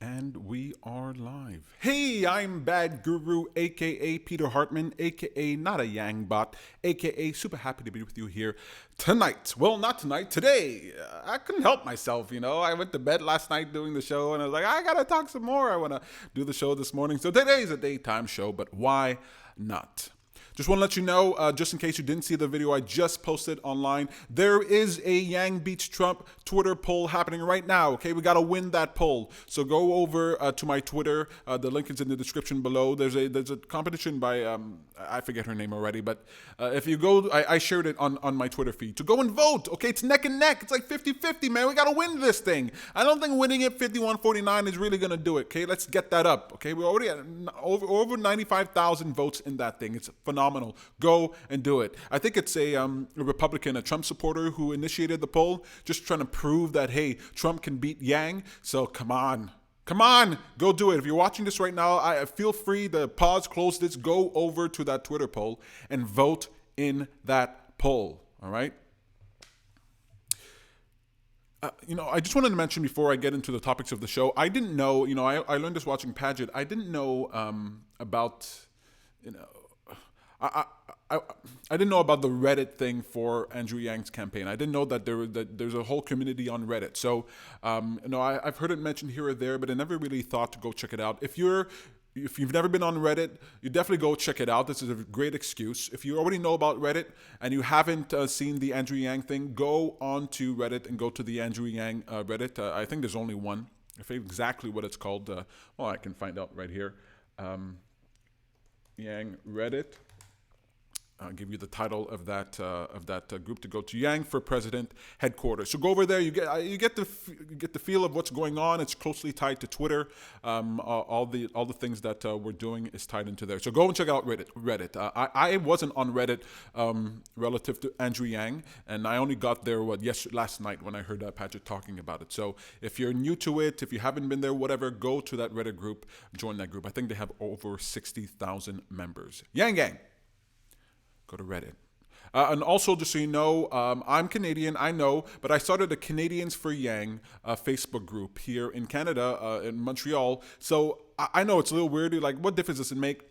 And we are live. Hey, I'm Bad Guru, aka Peter Hartman, aka Not a Yang Bot, aka super happy to be with you here tonight. Well, not tonight, today. I couldn't help myself, you know. I went to bed last night doing the show and I was like, I gotta talk some more. I wanna do the show this morning. So today's a daytime show, but why not? Just want to let you know, just in case you didn't see the video I just posted online, there is a Yang Beats Trump Twitter poll happening right now, okay? We got to win that poll. So go over to my Twitter. The link is in the description below. There's a competition by, I forget her name already, but if you go, I shared it on my Twitter feed. So go and vote, okay? It's neck and neck. It's like 50-50, man. We got to win this thing. I don't think winning it 51-49 is really going to do it, okay? Let's get that up, okay? We're already at over 95,000 votes in that thing. It's phenomenal. Go and do it. I think it's a Republican, a Trump supporter who initiated the poll, just trying to prove that, hey, Trump can beat Yang. So come on, go do it. If you're watching this right now, I feel free to pause, close this, go over to that Twitter poll and vote in that poll. All right. I just wanted to mention before I get into the topics of the show, I didn't know, I learned this watching Paget. I didn't know about, I didn't know about the Reddit thing for Andrew Yang's campaign. I didn't know that there's a whole community on Reddit. So, I've heard it mentioned here or there, but I never really thought to go check it out. If you've never been on Reddit, you definitely go check it out. This is a great excuse. If you already know about Reddit and you haven't seen the Andrew Yang thing, go on to Reddit and go to the Andrew Yang Reddit. I think there's only one. I forget exactly what it's called. I can find out right here. Yang Reddit. I'll give you the title of that group to go to. Yang for President headquarters. So go over there. You get the feel of what's going on. It's closely tied to Twitter. All the things that we're doing is tied into there. So go and check out Reddit. I wasn't on Reddit relative to Andrew Yang, and I only got there last night when I heard Paget talking about it. So if you're new to it, if you haven't been there, whatever, go to that Reddit group, join that group. I think they have over 60,000 members. Yang Gang. Go to Reddit. And also, just so you know, I'm Canadian, I know, but I started a Canadians for Yang Facebook group here in Canada, in Montreal. So I know it's a little weird. Like, what difference does it make?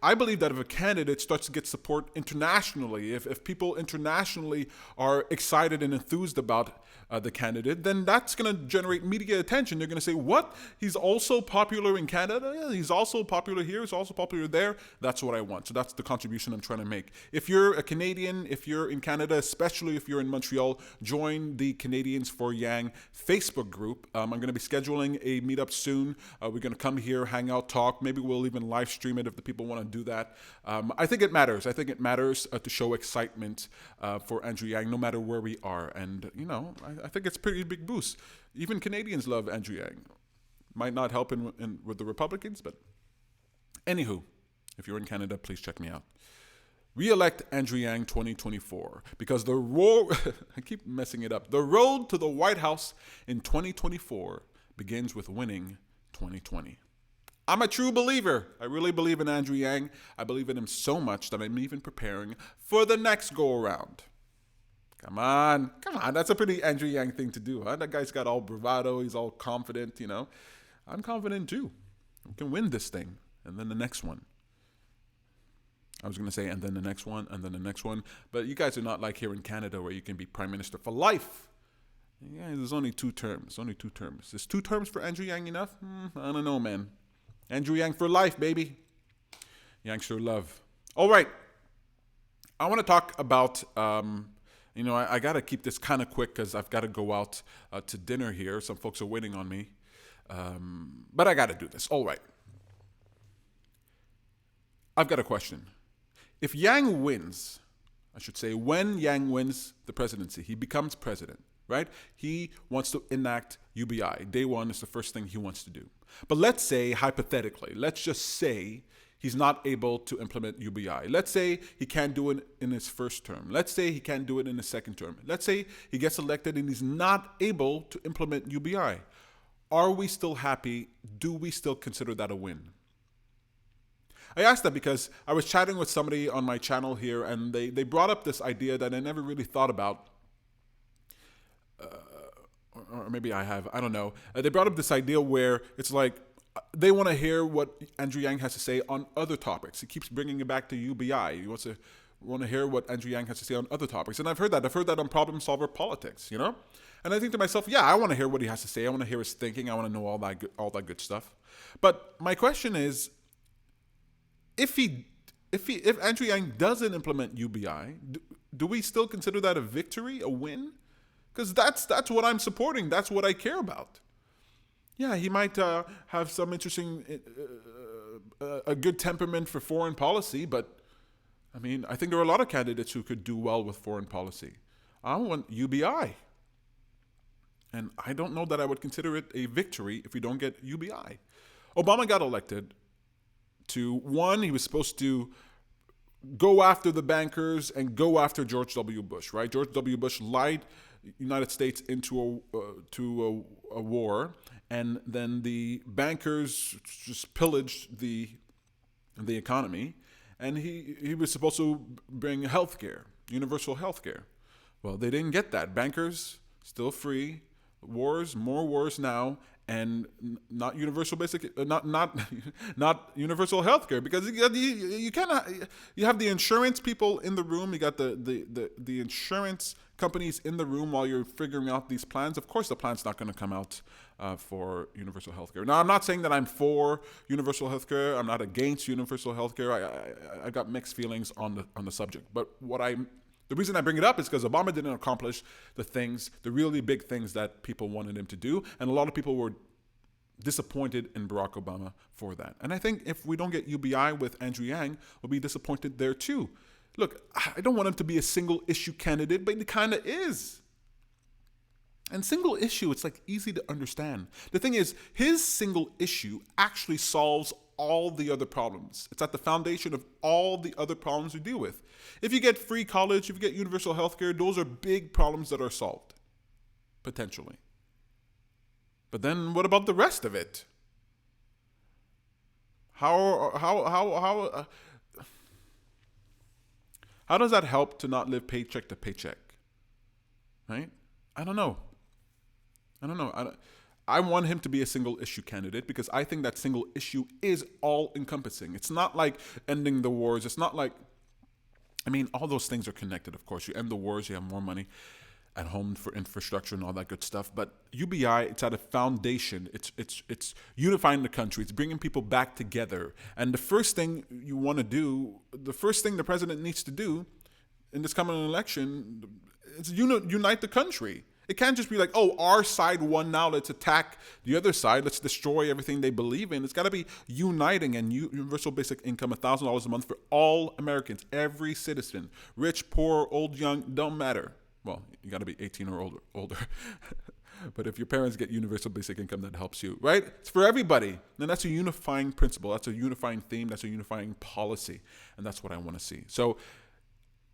I believe that if a candidate starts to get support internationally, if people internationally are excited and enthused about the candidate, then that's going to generate media attention. They're going to say, what? He's also popular in Canada? Yeah, he's also popular here. He's also popular there. That's what I want. So that's the contribution I'm trying to make. If you're a Canadian, if you're in Canada, especially if you're in Montreal, join the Canadians for Yang Facebook group. I'm going to be scheduling a meetup soon. We're going to come here, hang out, talk. Maybe we'll even live stream it if the people want to do that. I think it matters. I think it matters to show excitement for Andrew Yang, no matter where we are. And, I think it's a pretty big boost. Even Canadians love Andrew Yang. Might not help with the Republicans, but anywho, if you're in Canada, please check me out. Re-elect Andrew Yang 2024, because I keep messing it up. The road to the White House in 2024 begins with winning 2020. I'm a true believer. I really believe in Andrew Yang. I believe in him so much that I'm even preparing for the next go-around. Come on. That's a pretty Andrew Yang thing to do, huh? That guy's got all bravado. He's all confident, I'm confident too. We can win this thing. And then the next one. I was going to say, and then the next one, and then the next one. But you guys are not like here in Canada where you can be prime minister for life. Yeah, there's only 2 terms. Is 2 terms for Andrew Yang enough? I don't know, man. Andrew Yang for life, baby. Yang sure love. All right. I want to talk about, I got to keep this kind of quick because I've got to go out to dinner here. Some folks are waiting on me. But I got to do this. All right. I've got a question. If Yang wins, I should say, when Yang wins the presidency, he becomes president, right? He wants to enact UBI. Day one is the first thing he wants to do. But let's say, hypothetically, let's just say he's not able to implement UBI. Let's say he can't do it in his first term. Let's say he can't do it in his second term. Let's say he gets elected and he's not able to implement UBI. Are we still happy? Do we still consider that a win? I asked that because I was chatting with somebody on my channel here, and they brought up this idea that I never really thought about. or maybe I have, I don't know. They brought up this idea where it's like they want to hear what Andrew Yang has to say on other topics. He keeps bringing it back to UBI. He want to hear what Andrew Yang has to say on other topics. And I've heard that. I've heard that on Problem Solver Politics, you know? And I think to myself, yeah, I want to hear what he has to say. I want to hear his thinking. I want to know all that good stuff. But my question is, if Andrew Yang doesn't implement UBI, do we still consider that a victory, a win? Because that's what I'm supporting. That's what I care about. Yeah, he might have some interesting, a good temperament for foreign policy, but I mean, I think there are a lot of candidates who could do well with foreign policy. I want UBI. And I don't know that I would consider it a victory if we don't get UBI. Obama got elected to, one, he was supposed to go after the bankers and go after George W. Bush, right? George W. Bush lied the United States into a war, and then the bankers just pillaged the economy, and he was supposed to bring healthcare, universal healthcare. Well, they didn't get that. Bankers still free, more wars now, and not universal not universal healthcare, because you cannot, you have the insurance people in the room, you got the insurance companies in the room while you're figuring out these plans. Of course, the plan's not going to come out for universal healthcare. Now, I'm not saying that I'm for universal healthcare. I'm not against universal healthcare. I got mixed feelings on the subject. But the reason I bring it up is because Obama didn't accomplish the really big things that people wanted him to do. And a lot of people were disappointed in Barack Obama for that. And I think if we don't get UBI with Andrew Yang, we'll be disappointed there too. Look, I don't want him to be a single issue candidate, but he kind of is. And single issue, it's like easy to understand. The thing is, his single issue actually solves all the other problems. It's at the foundation of all the other problems we deal with. If you get free college, if you get universal healthcare, those are big problems that are solved, potentially. But then what about the rest of it? How does that help to not live paycheck to paycheck? Right? I don't know. I want him to be a single issue candidate because I think that single issue is all encompassing. It's not like ending the wars. It's not like, I mean, all those things are connected, of course. You end the wars, you have more money at home for infrastructure and all that good stuff. But UBI, it's at a foundation. It's unifying the country. It's bringing people back together. And the first thing you want to do, the first thing the president needs to do in this coming election is unite the country. It can't just be like, oh, our side won now, let's attack the other side, let's destroy everything they believe in. It's got to be uniting, and universal basic income, $1,000 a month for all Americans, every citizen, rich, poor, old, young, don't matter. Well, you got to be 18 or older. But if your parents get universal basic income, that helps you, right? It's for everybody. And that's a unifying principle. That's a unifying theme. That's a unifying policy. And that's what I want to see. So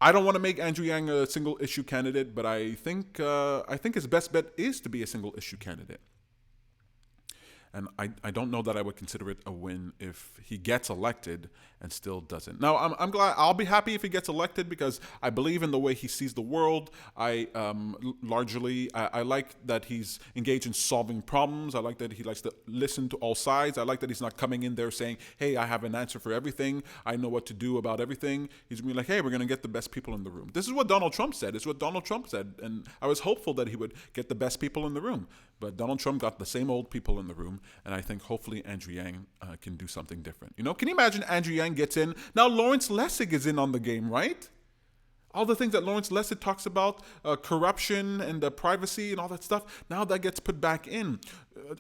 I don't want to make Andrew Yang a single issue candidate, but I think his best bet is to be a single issue candidate. And I don't know that I would consider it a win if he gets elected and still doesn't. Now, I'm glad. I'll be happy if he gets elected because I believe in the way he sees the world. I like that he's engaged in solving problems. I like that he likes to listen to all sides. I like that he's not coming in there saying, hey, I have an answer for everything. I know what to do about everything. He's going to be like, hey, we're going to get the best people in the room. This is what Donald Trump said. It's what Donald Trump said. And I was hopeful that he would get the best people in the room. But Donald Trump got the same old people in the room. And I think hopefully Andrew Yang can do something different. You know, can you imagine Andrew Yang gets in? Now Lawrence Lessig is in on the game, right? All the things that Lawrence Lessig talks about, corruption and privacy and all that stuff, now that gets put back in.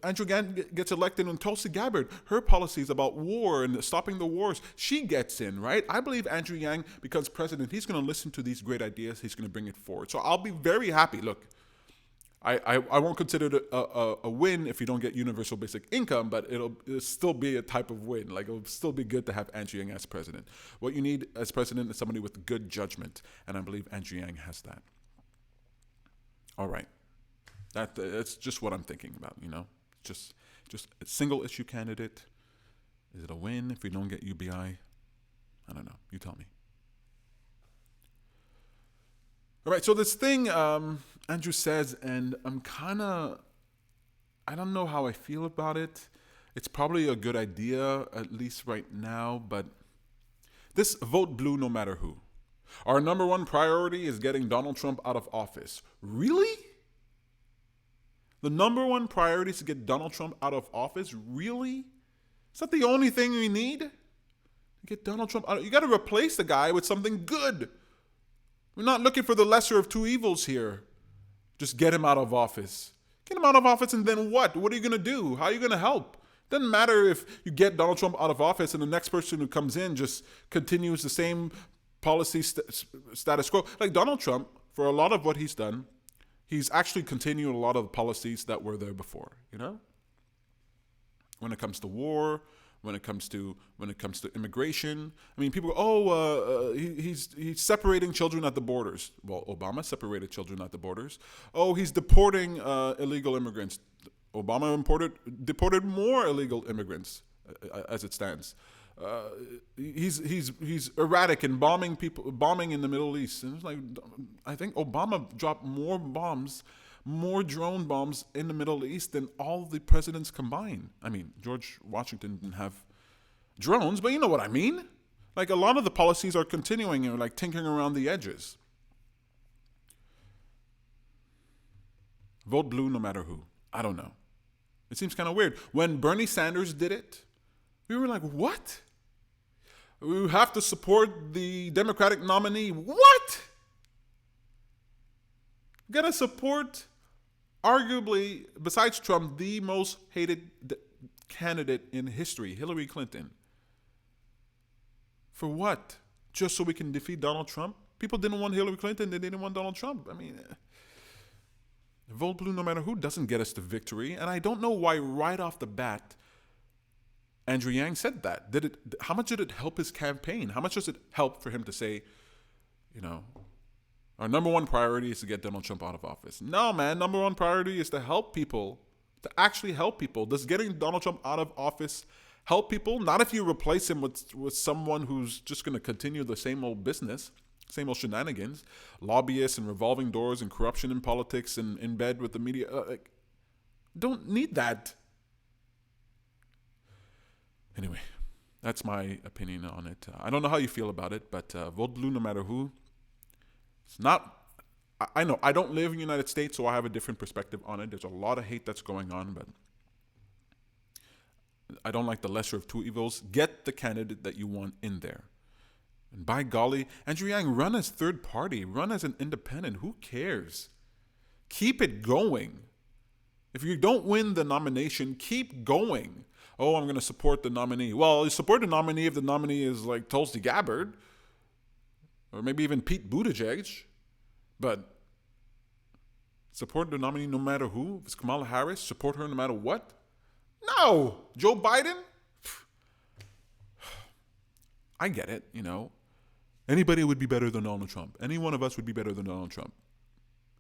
Andrew Yang gets elected, and Tulsi Gabbard, her policies about war and stopping the wars, she gets in, right? I believe Andrew Yang becomes president. He's going to listen to these great ideas. He's going to bring it forward. So I'll be very happy. Look, I won't consider it a win if you don't get universal basic income, but it'll still be a type of win. Like, it'll still be good to have Andrew Yang as president. What you need as president is somebody with good judgment, and I believe Andrew Yang has that. All right. That's just what I'm thinking about, you know? Just a single issue candidate. Is it a win if we don't get UBI? I don't know. You tell me. All right, so this thing Andrew says, and I'm kind of I don't know how I feel about it. It's probably a good idea, at least right now, but this vote blue no matter who. Our number one priority is getting Donald Trump out of office. Really? The number one priority is to get Donald Trump out of office? Really? Is that the only thing we need? Get Donald Trump out. You got to replace the guy with something good. We're not looking for the lesser of two evils here. Just get him out of office. Get him out of office, and then what? What are you going to do? How are you going to help? Doesn't matter if you get Donald Trump out of office and the next person who comes in just continues the same policy status quo. Like Donald Trump, for a lot of what he's done, he's actually continued a lot of the policies that were there before, you know? When it comes to war, when it comes to immigration. I mean, people go, he's separating children at the borders. Well, Obama separated children at the borders. Oh, he's deporting illegal immigrants. Obama deported more illegal immigrants, as it stands. He's erratic in bombing in the Middle East. And it's like, I think Obama dropped more bombs, more drone bombs in the Middle East than all the presidents combined. I mean, George Washington didn't have drones, but you know what I mean. Like a lot of the policies are continuing and like tinkering around the edges. Vote blue no matter who. I don't know. It seems kind of weird. When Bernie Sanders did it, we were like, what? We have to support the Democratic nominee. What? You gotta support, arguably, besides Trump, the most hated candidate in history, Hillary Clinton. For what? Just so we can defeat Donald Trump? People didn't want Hillary Clinton. They didn't want Donald Trump. I mean, vote blue no matter who doesn't get us to victory. And I don't know why right off the bat Andrew Yang said that. How much did it help his campaign? How much does it help for him to say, you know, our number one priority is to get Donald Trump out of office? No, man. Number one priority is to help people, to actually help people. Does getting Donald Trump out of office help people? Not if you replace him with someone who's just going to continue the same old business, same old shenanigans, lobbyists and revolving doors and corruption in politics and in bed with the media. Don't need that. Anyway, that's my opinion on it. I don't know how you feel about it, but vote blue no matter who. It's not, I know, I don't live in the United States, so I have a different perspective on it. There's a lot of hate that's going on, but I don't like the lesser of two evils. Get the candidate that you want in there. And by golly, Andrew Yang, run as third party. Run as an independent. Who cares? Keep it going. If you don't win the nomination, keep going. Oh, I'm going to support the nominee. Well, you support the nominee if the nominee is like Tulsi Gabbard or maybe even Pete Buttigieg. But support the nominee no matter who. If it's Kamala Harris, support her no matter what. No. Joe Biden? I get it, you know. Anybody would be better than Donald Trump. Any one of us would be better than Donald Trump.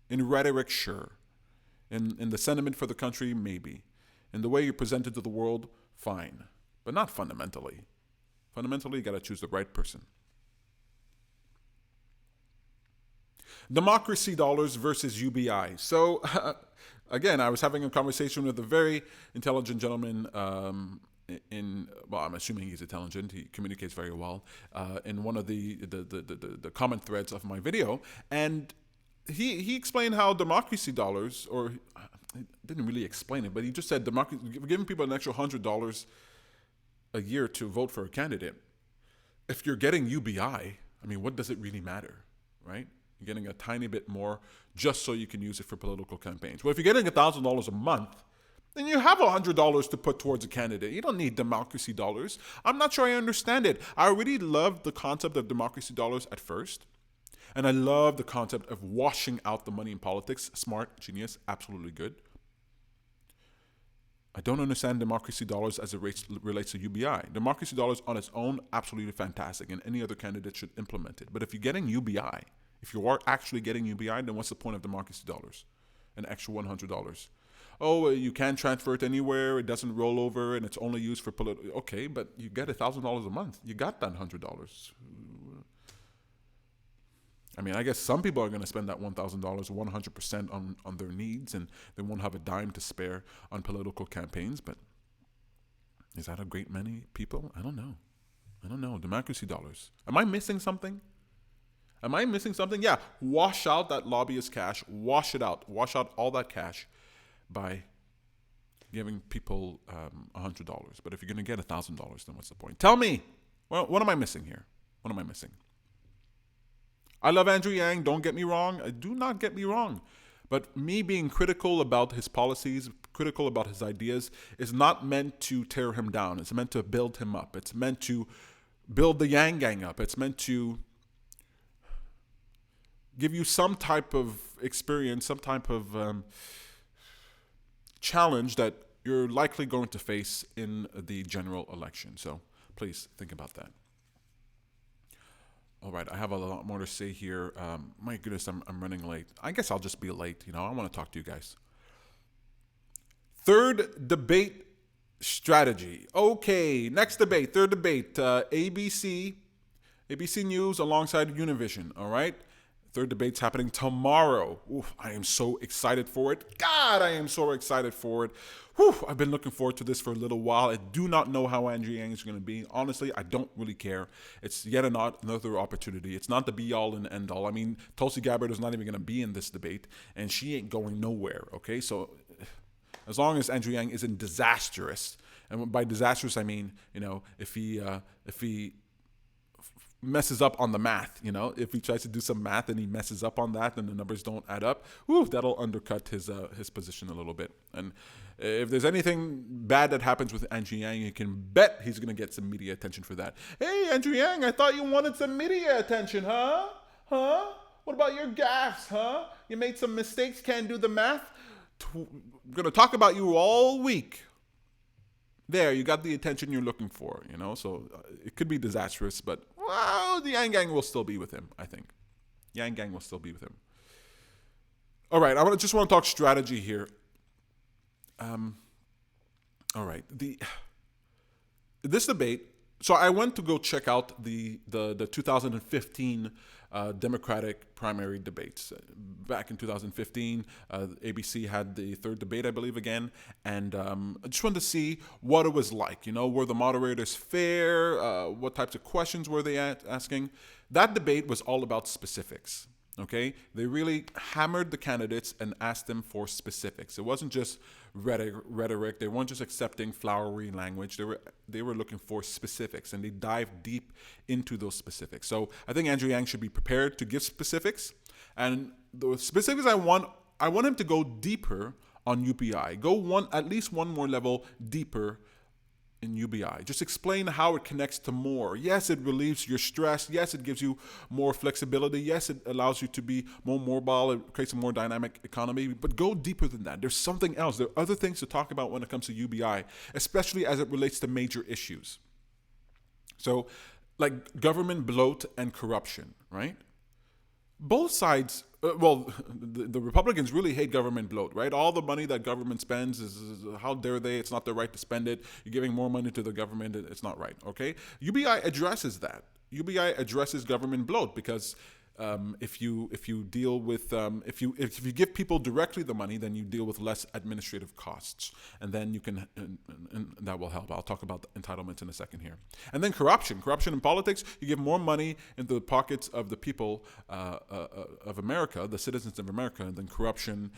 In rhetoric, sure. In the sentiment for the country, maybe. In the way you're presented to the world, fine. But not fundamentally. Fundamentally, you got to choose the right person. Democracy dollars versus UBI. So, again, I was having a conversation with a very intelligent gentleman well, I'm assuming he's intelligent. He communicates very well in one of the comment threads of my video. And he explained how democracy dollars, or he didn't really explain it, but he just said giving people an extra $100 a year to vote for a candidate. If you're getting UBI, I mean, what does it really matter, right? You're getting a tiny bit more just so you can use it for political campaigns. Well, if you're getting $1,000 a month, then you have $100 to put towards a candidate. You don't need democracy dollars. I'm not sure I understand it. I really loved the concept of democracy dollars at first. And I love the concept of washing out the money in politics. Smart, genius, absolutely good. I don't understand democracy dollars as it relates to UBI. Democracy dollars on its own, absolutely fantastic, and any other candidate should implement it. But if you're getting UBI, if you are actually getting UBI, then what's the point of democracy dollars? An extra $100. Oh, you can't transfer it anywhere, it doesn't roll over, and it's only used for political. Okay, but you get $1,000 a month. You got that $100. I mean, I guess some people are going to spend that $1,000 100% on their needs, and they won't have a dime to spare on political campaigns. But is that a great many people? I don't know. I don't know. Democracy dollars. Am I missing something? Am I missing something? Yeah. Wash out that lobbyist cash. Wash it out. Wash out all that cash by giving people $100. But if you're going to get $1,000, then what's the point? Tell me. Well, what am I missing here? What am I missing? I love Andrew Yang. Don't get me wrong. Do not get me wrong. But me being critical about his policies, critical about his ideas, is not meant to tear him down. It's meant to build him up. It's meant to build the Yang Gang up. It's meant to give you some type of experience, some type of challenge that you're likely going to face in the general election. So please think about that. All right, I have a lot more to say here. My goodness, I'm running late. I guess I'll just be late. I want to talk to you guys. Third debate strategy. Okay, next debate, third debate. ABC News alongside Univision. All right, third debate's happening tomorrow. Oof, I am so excited for it. God, I am so excited for it. Whew, I've been looking forward to this for a little while. I do not know how Andrew Yang is going to be. Honestly, I don't really care. It's yet another opportunity. It's not the be-all and end-all. I mean, Tulsi Gabbard is not even going to be in this debate, and she ain't going nowhere, okay? So as long as Andrew Yang isn't disastrous, and by disastrous I mean, if he messes up on the math, if he tries to do some math and he messes up on that and the numbers don't add up, that'll undercut his position a little bit. And if there's anything bad that happens with Andrew Yang, you can bet he's going to get some media attention for that. Hey, Andrew Yang, I thought you wanted some media attention, huh? What about your gaffes, huh? You made some mistakes, can't do the math? I'm going to talk about you all week. There, you got the attention you're looking for, so it could be disastrous, but the Yang Gang will still be with him, I think. Yang Gang will still be with him. All right, I just want to talk strategy here. All right, this debate. So I went to go check out the 2015 Democratic primary debates. Back in 2015, ABC had the third debate, I believe, again. And I just wanted to see what it was like. Were the moderators fair? What types of questions were they asking? That debate was all about specifics. Okay, they really hammered the candidates and asked them for specifics. It wasn't just rhetoric. They weren't just accepting flowery language. They were looking for specifics, and they dived deep into those specifics. So I think Andrew Yang should be prepared to give specifics, and the specifics I want him to go deeper on UBI. Go at least one more level deeper in UBI. Just explain how it connects to more. Yes, it relieves your stress. Yes, it gives you more flexibility. Yes, it allows you to be more mobile. It creates a more dynamic economy. But go deeper than that. There's something else. There are other things to talk about when it comes to UBI, especially as it relates to major issues. So, like government bloat and corruption, right? Both sides, the Republicans really hate government bloat, right? All the money that government spends is how dare they? It's not their right to spend it. You're giving more money to the government. It's not right, okay? UBI addresses that. UBI addresses government bloat because if you deal with if you give people directly the money, then you deal with less administrative costs, and then you can and that will help. I'll talk about entitlements in a second here. And then corruption in politics. You give more money into the pockets of the people of America, the citizens of America, and then corruption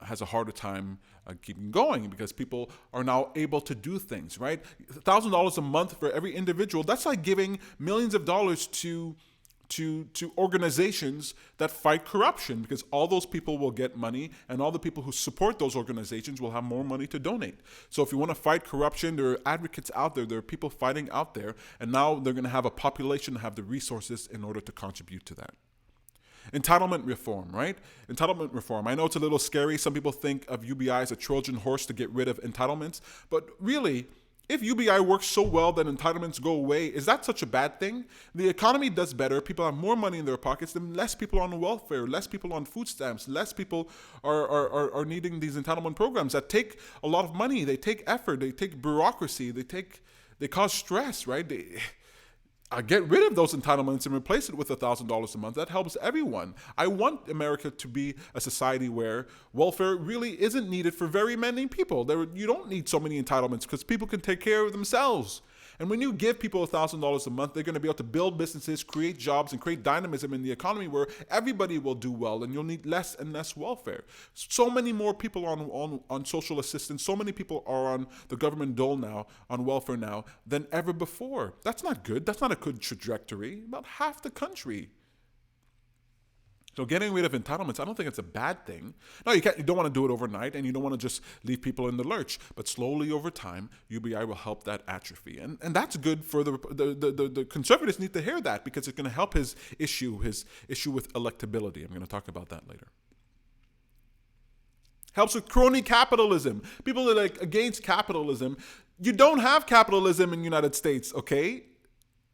has a harder time keeping going because people are now able to do things. Right, $1,000 a month for every individual. That's like giving millions of dollars to organizations that fight corruption, because all those people will get money, and all the people who support those organizations will have more money to donate. So if you want to fight corruption, there are advocates out there, there are people fighting out there, and now they're going to have a population have the resources in order to contribute to that. Entitlement reform, right? Entitlement reform. I know it's a little scary. Some people think of UBI as a Trojan horse to get rid of entitlements, but really, if UBI works so well that entitlements go away, is that such a bad thing? The economy does better. People have more money in their pockets. Then less people on welfare, less people on food stamps, less people are needing these entitlement programs that take a lot of money. They take effort. They take bureaucracy. They cause stress, right? get rid of those entitlements and replace it with $1,000 a month. That helps everyone. I want America to be a society where welfare really isn't needed for very many people. You don't need so many entitlements because people can take care of themselves. And when you give people $1,000 a month, they're going to be able to build businesses, create jobs, and create dynamism in the economy where everybody will do well, and you'll need less and less welfare. So many more people on social assistance, so many people are on the government dole now, on welfare now, than ever before. That's not good. That's not a good trajectory. About half the country. So getting rid of entitlements, I don't think it's a bad thing. No, you don't want to do it overnight, and you don't want to just leave people in the lurch. But slowly over time, UBI will help that atrophy, and that's good for the conservatives. Need to hear that because it's going to help his issue with electability. I'm going to talk about that later. Helps with crony capitalism. People are like against capitalism. You don't have capitalism in the United States, okay?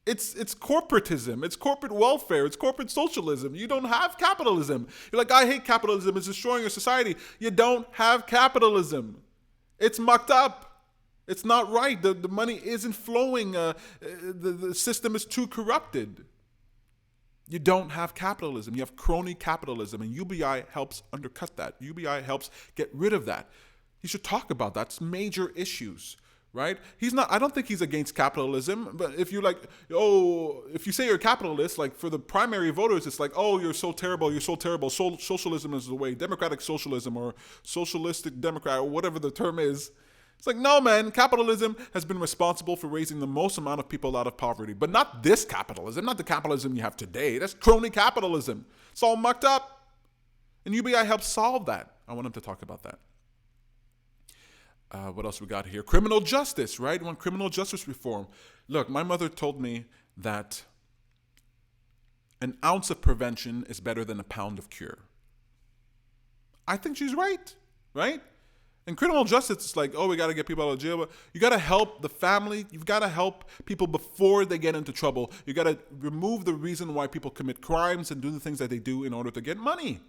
It's corporatism. It's corporate welfare. It's corporate socialism. You don't have capitalism. You're like, I hate capitalism. It's destroying our society. You don't have capitalism. It's mucked up. It's not right. The money isn't flowing. The system is too corrupted. You don't have capitalism. You have crony capitalism, and UBI helps undercut that. UBI helps get rid of that. You should talk about that. It's major issues. Right? I don't think he's against capitalism, but if you if you say you're a capitalist, like for the primary voters, it's like, oh, you're so terrible, socialism is the way, democratic socialism or socialistic democrat or whatever the term is. It's like, no, man, capitalism has been responsible for raising the most amount of people out of poverty, but not this capitalism, not the capitalism you have today. That's crony capitalism. It's all mucked up. And UBI helps solve that. I want him to talk about that. What else we got here? Criminal justice, right? We want criminal justice reform. Look, my mother told me that an ounce of prevention is better than a pound of cure. I think she's right? And criminal justice is like, oh, we got to get people out of jail. But you got to help the family. You've got to help people before they get into trouble. You got to remove the reason why people commit crimes and do the things that they do in order to get money.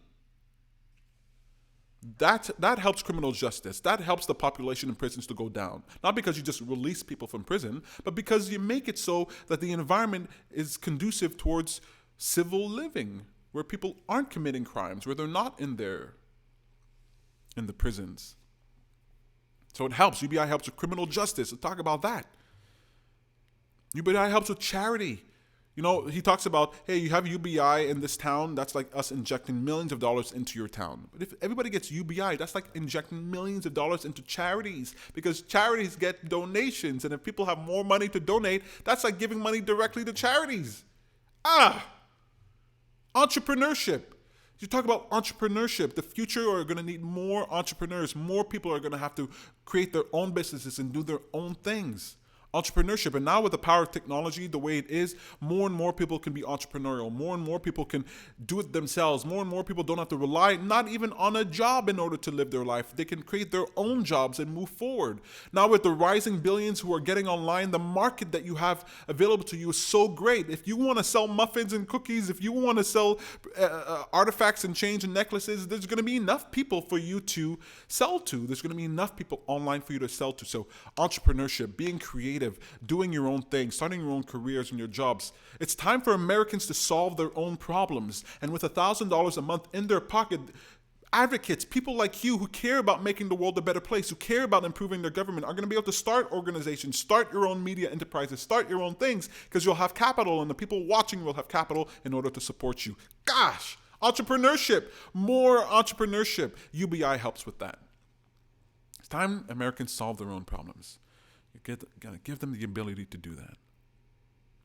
That helps criminal justice. That helps the population in prisons to go down. Not because you just release people from prison, but because you make it so that the environment is conducive towards civil living, where people aren't committing crimes, where they're not in the prisons. So it helps. UBI helps with criminal justice. Let's talk about that. UBI helps with charity. You know, he talks about, hey, you have UBI in this town. That's like us injecting millions of dollars into your town. But if everybody gets UBI, that's like injecting millions of dollars into charities because charities get donations. And if people have more money to donate, that's like giving money directly to charities. Entrepreneurship. You talk about entrepreneurship. The future are going to need more entrepreneurs. More people are going to have to create their own businesses and do their own things. Entrepreneurship. And now with the power of technology, the way it is, more and more people can be entrepreneurial. More and more people can do it themselves. More and more people don't have to rely not even on a job in order to live their life. They can create their own jobs and move forward. Now with the rising billions who are getting online, the market that you have available to you is so great. If you want to sell muffins and cookies, if you want to sell artifacts and chains and necklaces, there's going to be enough people for you to sell to. There's going to be enough people online for you to sell to. So entrepreneurship, being creative, doing your own thing, starting your own careers and your jobs. It's time for Americans to solve their own problems. And with $1,000 a month in their pocket, advocates, people like you who care about making the world a better place, who care about improving their government, are going to be able to start organizations, start your own media enterprises, start your own things, because you'll have capital and the people watching will have capital in order to support you. Gosh, entrepreneurship, more entrepreneurship. UBI helps with that. It's time Americans solve their own problems. You gotta give them the ability to do that.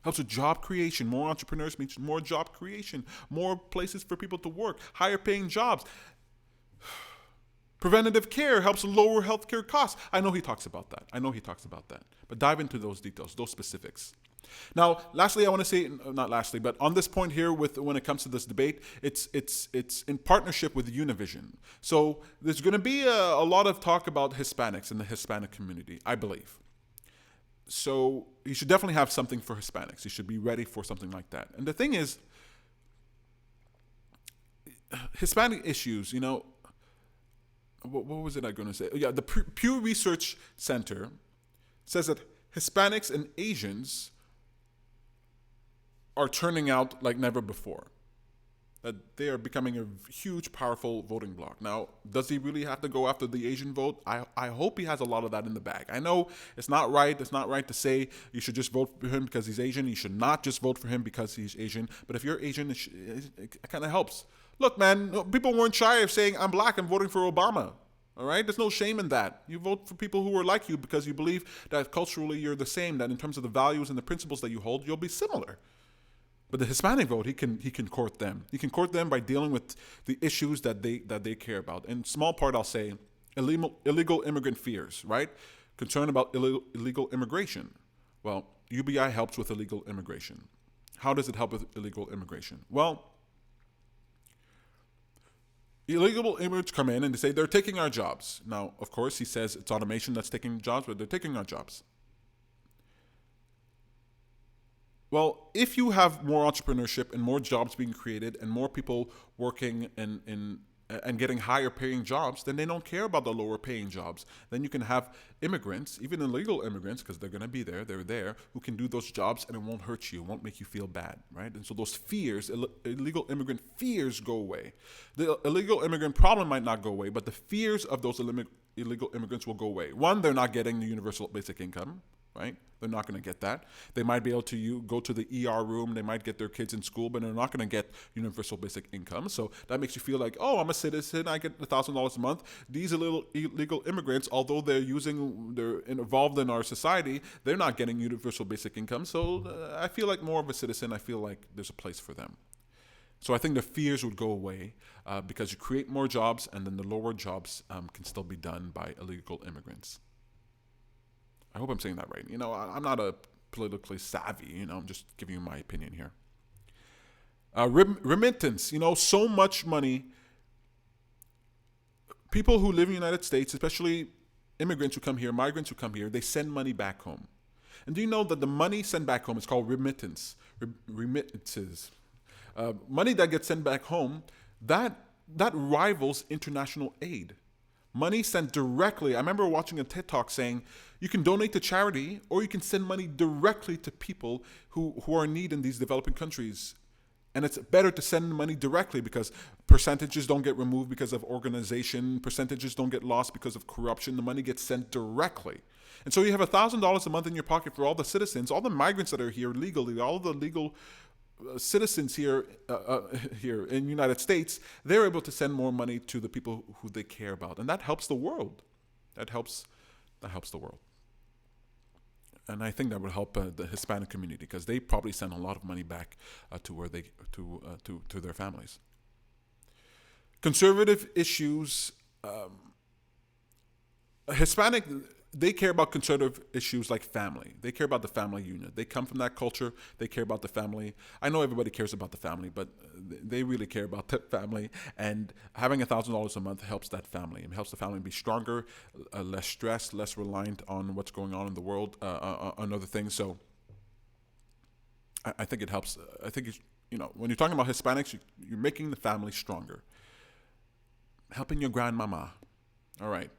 Helps with job creation. More entrepreneurs means more job creation. More places for people to work. Higher paying jobs. Preventative care helps lower healthcare costs. I know he talks about that. But dive into those details, those specifics. Now, lastly, I want to say, not lastly, but on this point here, when it comes to this debate, it's in partnership with Univision. So there's going to be a lot of talk about Hispanics and the Hispanic community, I believe. So you should definitely have something for Hispanics. You should be ready for something like that. And the thing is, Hispanic issues, you know, what was it I going to say? Yeah, the Pew Research Center says that Hispanics and Asians are turning out like never before. That they are becoming a huge, powerful voting bloc. Now, does he really have to go after the Asian vote? I hope he has a lot of that in the bag. I know it's not right. It's not right to say you should just vote for him because he's Asian. You should not just vote for him because he's Asian. But if you're Asian, it kind of helps. Look, man, people weren't shy of saying, I'm black, I'm voting for Obama. All right? There's no shame in that. You vote for people who are like you because you believe that culturally you're the same, that in terms of the values and the principles that you hold, you'll be similar. But the Hispanic vote, he can court them. He can court them by dealing with the issues that they care about. In small part, I'll say illegal immigrant fears, right? Concern about illegal immigration. Well, UBI helps with illegal immigration. How does it help with illegal immigration? Well, illegal immigrants come in and they say they're taking our jobs. Now, of course, he says it's automation that's taking jobs, but they're taking our jobs. Well, if you have more entrepreneurship and more jobs being created and more people working and getting higher paying jobs, then they don't care about the lower paying jobs. Then you can have immigrants, even illegal immigrants, because they're going to be there, they're there, who can do those jobs and it won't hurt you, it won't make you feel bad, right? And so those fears, illegal immigrant fears go away. The illegal immigrant problem might not go away, but the fears of those illegal immigrants will go away. One, they're not getting the universal basic income. Right? They're not going to get that. They might be able to go to the ER room. They might get their kids in school, but they're not going to get universal basic income. So that makes you feel like, oh, I'm a citizen. I get $1,000 a month. These illegal immigrants, although they're involved in our society, they're not getting universal basic income. So I feel like more of a citizen. I feel like there's a place for them. So I think the fears would go away because you create more jobs, and then the lower jobs can still be done by illegal immigrants. I hope I'm saying that right. I'm not a politically savvy. I'm just giving you my opinion here. Remittance. So much money. People who live in the United States, especially immigrants who come here, migrants who come here, they send money back home. And do you know that the money sent back home is called remittance? Remittances. Money that gets sent back home, that rivals international aid. Money sent directly. I remember watching a TED Talk saying you can donate to charity or you can send money directly to people who are in need in these developing countries. And it's better to send money directly because percentages don't get removed because of organization. Percentages don't get lost because of corruption. The money gets sent directly. And so you have $1,000 a month in your pocket for all the citizens, all the migrants that are here legally, all the legal citizens here in the United States. They're able to send more money to the people who they care about, and that helps the world. That helps the world, and I think that would help the Hispanic community because they probably send a lot of money back to their families. Conservative issues, Hispanic. They care about conservative issues like family. They care about the family unit. They come from that culture. They care about the family. I know everybody cares about the family, but they really care about the family. And having $1,000 a month helps that family. It helps the family be stronger, less stressed, less reliant on what's going on in the world, on other things. So I think it helps. I think when you're talking about Hispanics, you're making the family stronger. Helping your grandmama. All right.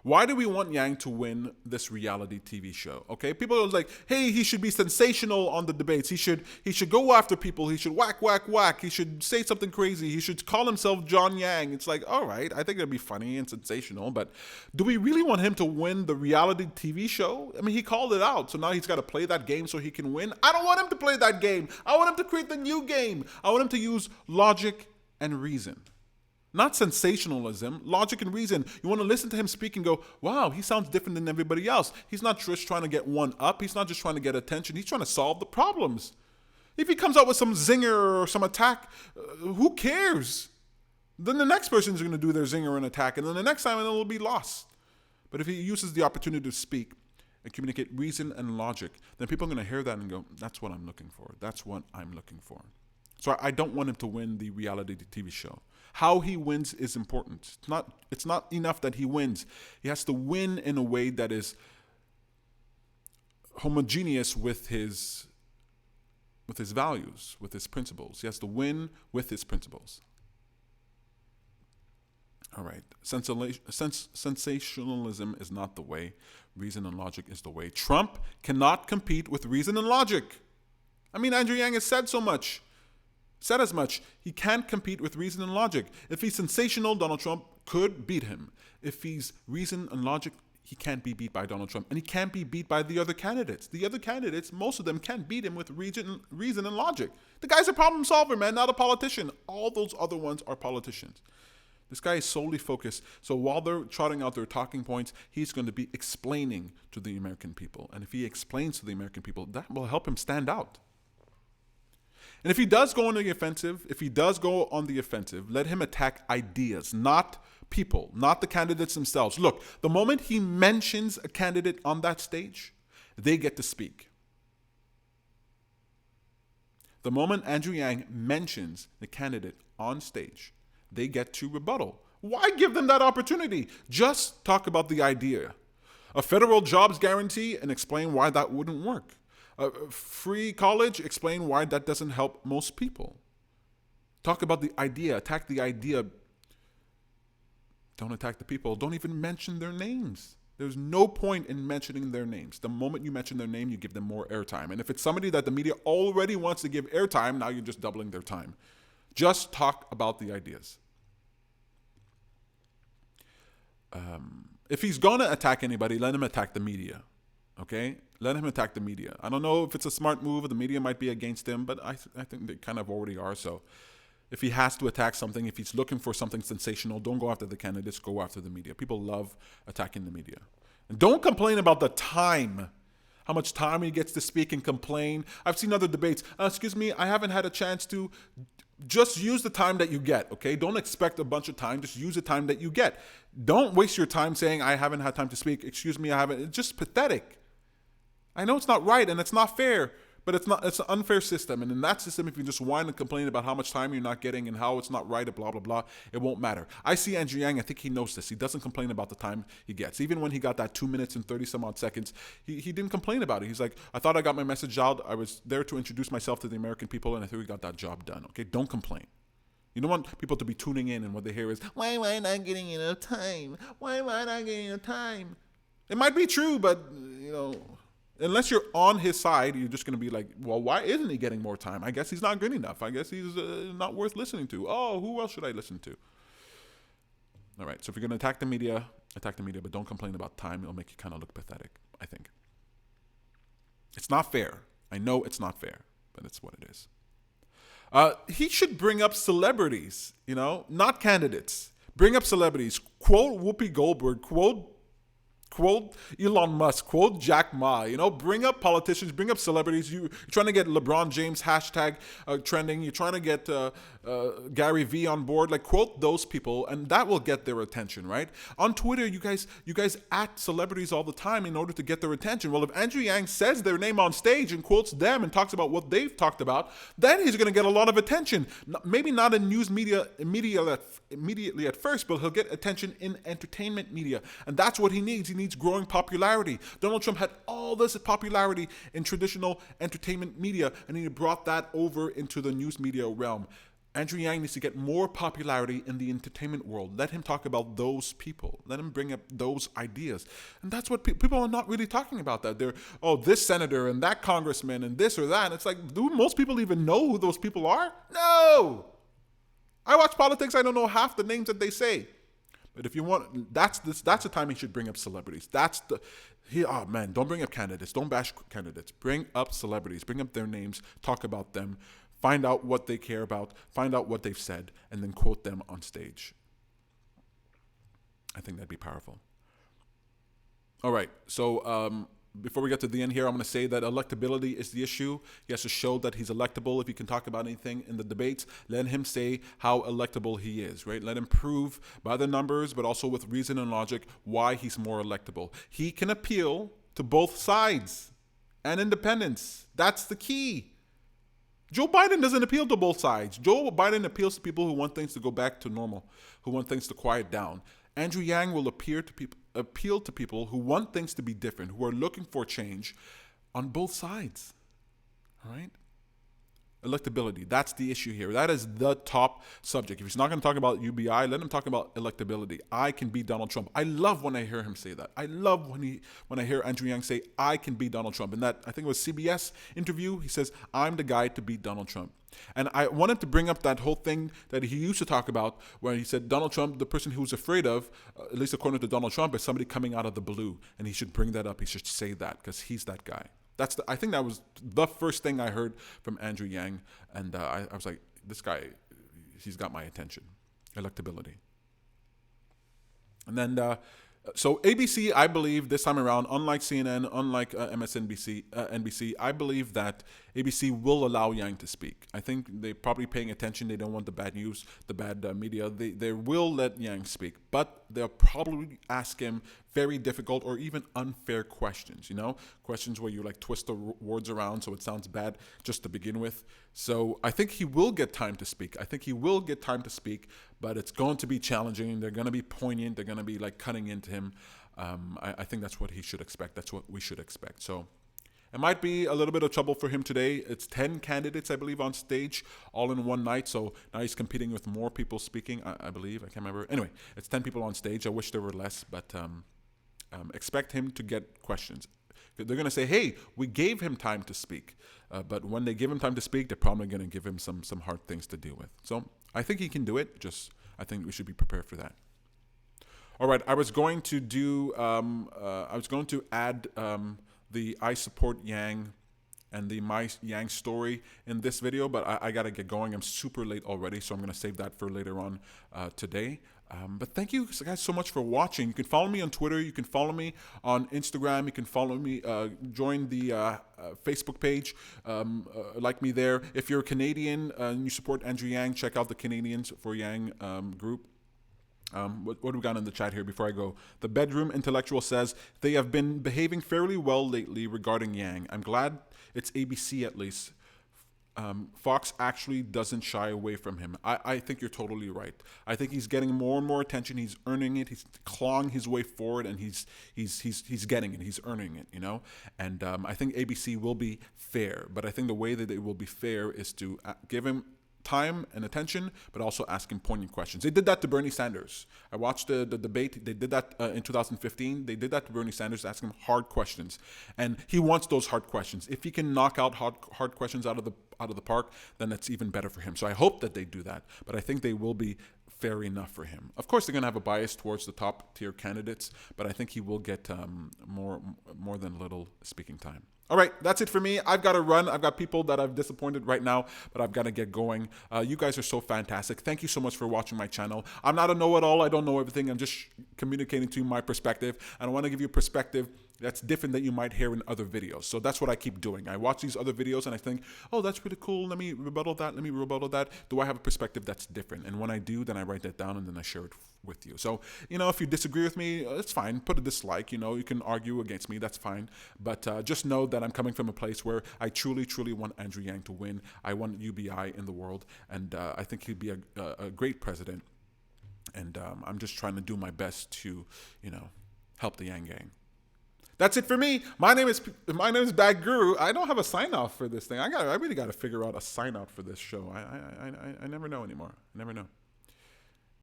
Why do we want Yang to win this reality TV show? Okay, people are like, hey, he should be sensational on the debates. He should go after people. He should whack, whack, whack. He should say something crazy. He should call himself John Yang. It's like, all right, I think it'd be funny and sensational, but do we really want him to win the reality TV show? I mean, he called it out, so now he's got to play that game so he can win. I don't want him to play that game. I want him to create the new game. I want him to use logic and reason. Not sensationalism, logic and reason. You want to listen to him speak and go, wow, he sounds different than everybody else. He's not just trying to get one up. He's not just trying to get attention. He's trying to solve the problems. If he comes out with some zinger or some attack, who cares? Then the next person's going to do their zinger and attack, and then the next time it'll be lost. But if he uses the opportunity to speak and communicate reason and logic, then people are going to hear that and go, that's what I'm looking for. That's what I'm looking for. So I don't want him to win the reality TV show. How he wins is important. It's not enough that he wins. He has to win in a way that is homogeneous with his values, with his principles. He has to win with his principles. All right. Sensationalism is not the way. Reason and logic is the way. Trump cannot compete with reason and logic. I mean, Andrew Yang has said as much. He can't compete with reason and logic. If he's sensational, Donald Trump could beat him. If he's reason and logic, he can't be beat by Donald Trump. And he can't be beat by the other candidates. The other candidates, most of them can't beat him with reason and logic. The guy's a problem solver, man, not a politician. All those other ones are politicians. This guy is solely focused. So while they're trotting out their talking points, he's going to be explaining to the American people. And if he explains to the American people, that will help him stand out. And if he does go on the offensive, let him attack ideas, not people, not the candidates themselves. Look, the moment he mentions a candidate on that stage, they get to speak. The moment Andrew Yang mentions the candidate on stage, they get to rebuttal. Why give them that opportunity? Just talk about the idea. A federal jobs guarantee and explain why that wouldn't work. Free college, explain why that doesn't help most people. Talk about the idea, attack the idea. Don't attack the people. Don't even mention their names. There's no point in mentioning their names. The moment you mention their name, you give them more airtime. And if it's somebody that the media already wants to give airtime, now you're just doubling their time. Just talk about the ideas. If he's going to attack anybody, let him attack the media. Okay? Let him attack the media. I don't know if it's a smart move. The media might be against him, but I think they kind of already are. So if he has to attack something, if he's looking for something sensational, don't go after the candidates, go after the media. People love attacking the media. And don't complain about the time. How much time he gets to speak and complain. I've seen other debates. Excuse me, I haven't had a chance to. Just use the time that you get, okay? Don't expect a bunch of time. Just use the time that you get. Don't waste your time saying, I haven't had time to speak. Excuse me, I haven't. It's just pathetic. I know it's not right and it's not fair, but it's an unfair system. And in that system, if you just whine and complain about how much time you're not getting and how it's not right and blah, blah, blah, it won't matter. I see Andrew Yang, I think he knows this. He doesn't complain about the time he gets. Even when he got that 2 minutes and 30 some odd seconds, he didn't complain about it. He's like, I thought I got my message out. I was there to introduce myself to the American people, and I think we got that job done. Okay, don't complain. You don't want people to be tuning in and what they hear is, why am I not getting enough time? Why am I not getting enough time? It might be true, but, unless you're on his side, you're just going to be like, well, why isn't he getting more time? I guess he's not good enough. I guess he's not worth listening to. Oh, who else should I listen to? All right, so if you're going to attack the media, but don't complain about time. It'll make you kind of look pathetic, I think. It's not fair. I know it's not fair, but it's what it is. He should bring up celebrities, not candidates. Bring up celebrities. Quote Whoopi Goldberg. Quote Elon Musk, quote Jack Ma, bring up politicians, bring up celebrities. You're trying to get LeBron James hashtag trending. You're trying to get Gary V on board. Like, quote those people, and that will get their attention, right? On Twitter, you guys at celebrities all the time in order to get their attention. Well, if Andrew Yang says their name on stage and quotes them and talks about what they've talked about, then he's going to get a lot of attention. Maybe not in news media immediately at first, but he'll get attention in entertainment media, and that's what he needs. He needs growing popularity. Donald Trump had all this popularity in traditional entertainment media, and he brought that over into the news media realm. Andrew Yang needs to get more popularity in the entertainment world. Let him talk about those people. Let him bring up those ideas. And that's what people are not really talking about. That they're, this senator and that congressman and this or that. And it's like, do most people even know who those people are? No! I watch politics. I don't know half the names that they say. But if you want, that's the time he should bring up celebrities. Don't bring up candidates. Don't bash candidates. Bring up celebrities. Bring up their names. Talk about them. Find out what they care about. Find out what they've said, and then quote them on stage. I think that'd be powerful. All right. So before we get to the end here, I'm going to say that electability is the issue. He has to show that he's electable. If he can talk about anything in the debates, let him say how electable he is, right? Let him prove by the numbers, but also with reason and logic, why he's more electable. He can appeal to both sides and independents. That's the key. Joe Biden doesn't appeal to both sides. Joe Biden appeals to people who want things to go back to normal, who want things to quiet down. Andrew Yang will appeal to people who want things to be different, who are looking for change on both sides. All right? Electability. That's the issue here. That is the top subject. If he's not going to talk about UBI, let him talk about electability. I can beat Donald Trump. I love when I hear him say that. I love when I hear Andrew Yang say, I can beat Donald Trump. In that, I think it was CBS interview, he says, I'm the guy to beat Donald Trump. And I wanted to bring up that whole thing that he used to talk about where he said Donald Trump, the person he was afraid of, at least according to Donald Trump, is somebody coming out of the blue. And he should bring that up. He should say that because he's that guy. I think that was the first thing I heard from Andrew Yang, and I was like, this guy, he's got my attention. Electability. And then, so ABC, I believe this time around, unlike CNN, unlike MSNBC, NBC, I believe that ABC will allow Yang to speak. I think they're probably paying attention. They don't want the bad news, the bad media. They will let Yang speak, but they'll probably ask him very difficult or even unfair questions, questions where you like twist the words around so it sounds bad just to begin with. So I think he will get time to speak. But it's going to be challenging. They're going to be poignant. They're going to be like cutting into him. I think that's what he should expect. That's what we should expect. So it might be a little bit of trouble for him today. It's 10 candidates, I believe, on stage all in one night. So now he's competing with more people speaking, I believe. I can't remember. Anyway, it's 10 people on stage. I wish there were less, but expect him to get questions. They're going to say, hey, we gave him time to speak. But when they give him time to speak, they're probably going to give him some hard things to deal with. So I think he can do it. I think we should be prepared for that. All right, I was going to add the I support Yang and the My Yang story in this video, but I got to get going. I'm super late already, so I'm going to save that for later on today. But thank you guys so much for watching. You can follow me on Twitter. You can follow me on Instagram. You can follow me, join the Facebook page, like me there. If you're a Canadian and you support Andrew Yang, check out the Canadians for Yang group. What do we got in the chat here before I go? The Bedroom Intellectual says, they have been behaving fairly well lately regarding Yang. I'm glad it's ABC at least. Fox actually doesn't shy away from him. I think you're totally right. I think he's getting more and more attention. He's earning it. He's clawing his way forward, and he's getting it. He's earning it, And I think ABC will be fair, but I think the way that it will be fair is to give him time and attention, but also ask him poignant questions. They did that to Bernie Sanders. I watched the debate. They did that in 2015. They did that to Bernie Sanders, asking him hard questions, and he wants those hard questions. If he can knock out hard questions out of the park, then that's even better for him. So I hope that they do that, but I think they will be fair enough for him. Of course, they're going to have a bias towards the top tier candidates, but I think he will get more than little speaking time. All right, that's it for me. I've got to run. I've got people that I've disappointed right now, but I've got to get going. You guys are so fantastic. Thank you so much for watching my channel. I'm not a know-it-all. I don't know everything. I'm just communicating to you my perspective, and I want to give you a perspective that's different than you might hear in other videos. So that's what I keep doing. I watch these other videos and I think, oh, that's really cool. Let me rebuttal that. Do I have a perspective that's different? And when I do, then I write that down and then I share it with you. So, if you disagree with me, it's fine. Put a dislike, you can argue against me. That's fine. But just know that I'm coming from a place where I truly, truly want Andrew Yang to win. I want UBI in the world. And I think he'd be a great president. And I'm just trying to do my best to, help the Yang gang. That's it for me. My name is Bad Guru. I don't have a sign off for this thing. I really got to figure out a sign out for this show. I never know anymore. I never know.